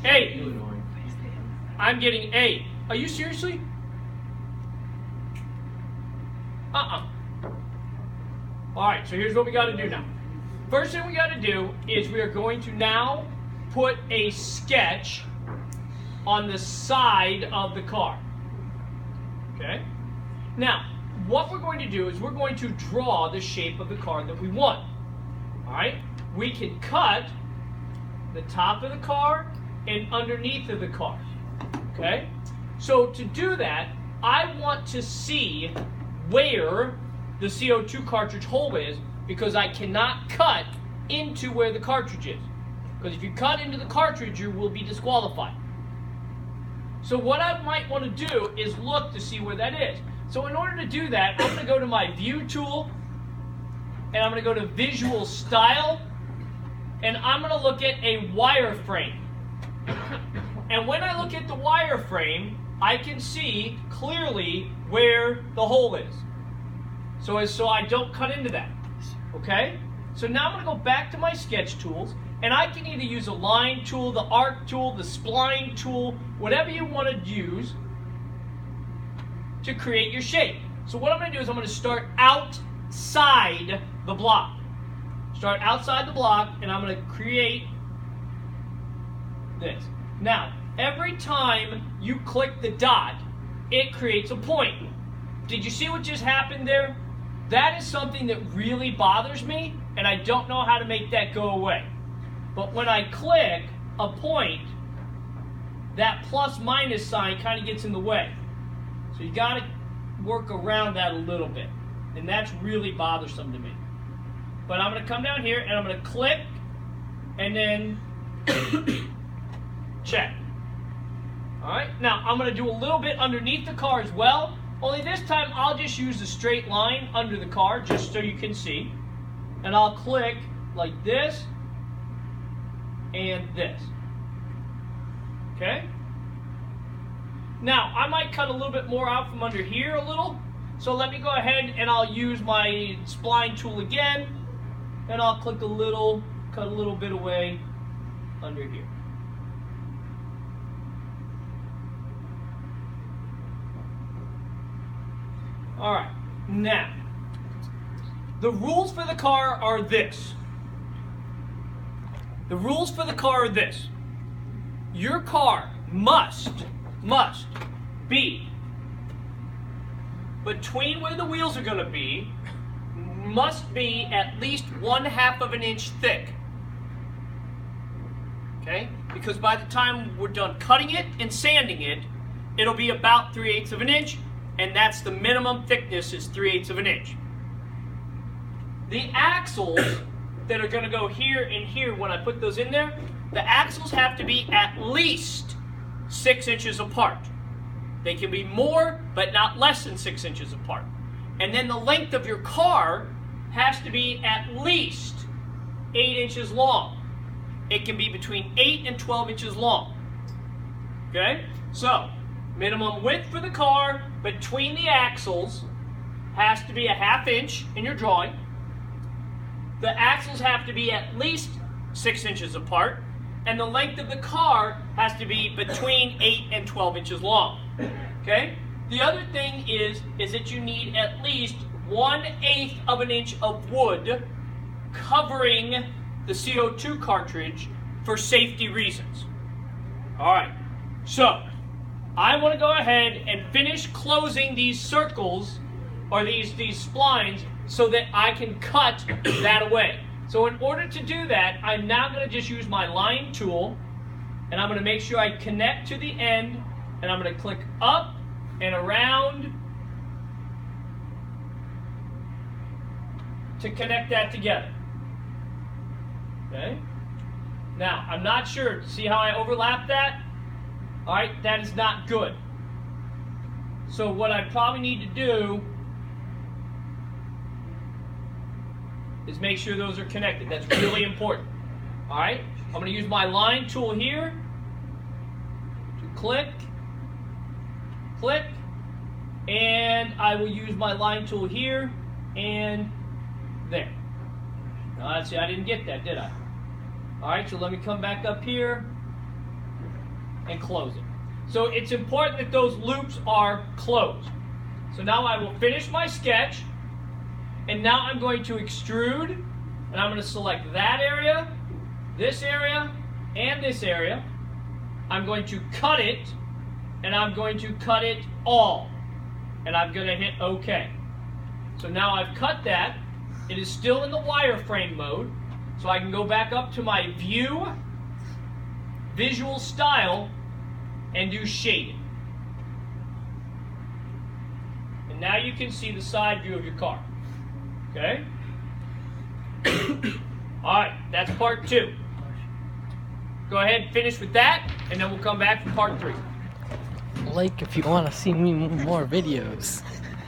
A. I'm getting A. Are you seriously? All right, so here's what we got to do now. First thing we got to do is we are going to now put a sketch on the side of the car. Okay? Now, what we're going to do is we're going to draw the shape of the car that we want. All right? We can cut the top of the car and underneath of the car. Okay? So to do that, I want to see where the CO2 cartridge hole is, because I cannot cut into where the cartridge is. Because if you cut into the cartridge, you will be disqualified. So what I might want to do is look to see where that is. So in order to do that, I'm going to go to my View tool, and I'm going to go to Visual Style, and I'm going to look at a wireframe. And when I look at the wireframe, I can see clearly where the hole is. So I don't cut into that. Okay? So now I'm going to go back to my sketch tools, and I can either use a line tool, the arc tool, the spline tool, whatever you want to use to create your shape. So what I'm going to do is I'm going to start outside the block. Start outside the block, and I'm going to create this. Now, every time you click the dot, it creates a point. Did you see what just happened there? That is something that really bothers me, and I don't know how to make that go away. But when I click a point, that plus minus sign kind of gets in the way. So you got to work around that a little bit, and that's really bothersome to me. But I'm going to come down here, and I'm going to click, and then check. All right, now I'm going to do a little bit underneath the car as well. Only this time I'll just use the straight line under the car just so you can see. And I'll click like this and this. Okay? Now, I might cut a little bit more out from under here a little. So let me go ahead and I'll use my spline tool again. And I'll click a little, cut a little bit away under here. All right, now, the rules for the car are this. The rules for the car are this. Your car must be between where the wheels are going to be, must be at least 1/2 of an inch thick. Okay? Because by the time we're done cutting it and sanding it, it'll be about 3/8 of an inch. And that's the minimum thickness, is 3/8 of an inch. The axles that are going to go here and here, when I put those in there, the axles have to be at least 6 inches apart. They can be more, but not less than 6 inches apart. And then the length of your car has to be at least 8 inches long. It can be between 8 and 12 inches long. Okay? So, minimum width for the car between the axles has to be 1/2 inch in your drawing. The axles have to be at least 6 inches apart, and the length of the car has to be between 8 and 12 inches long. Okay? The other thing is that you need at least 1/8 of an inch of wood covering the CO2 cartridge for safety reasons. All right, so I want to go ahead and finish closing these circles, or these splines, so that I can cut that away. So in order to do that, I'm now going to just use my line tool, and I'm going to make sure I connect to the end, and I'm going to click up and around to connect that together. Okay? Now, I'm not sure. See how I overlap that? All right, that is not good. So what I probably need to do is make sure those are connected. That's really important. All right, I'm going to use my line tool here to click, click, and I will use my line tool here and there. Now, let's see, I didn't get that, did I? All right, so let me come back up here. and close it. So it's important that those loops are closed. So now I will finish my sketch, and now I'm going to extrude, and I'm going to select that area, and this area. I'm going to cut it, and I'm going to cut it all. And I'm going to hit OK. So now I've cut that. It is still in the wireframe mode, so I can go back up to my View, Visual Style, and do Shading. And now you can see the side view of your car. Okay? Alright, that's part 2. Go ahead and finish with that, and then we'll come back for part 3. Like if you want to see me more videos.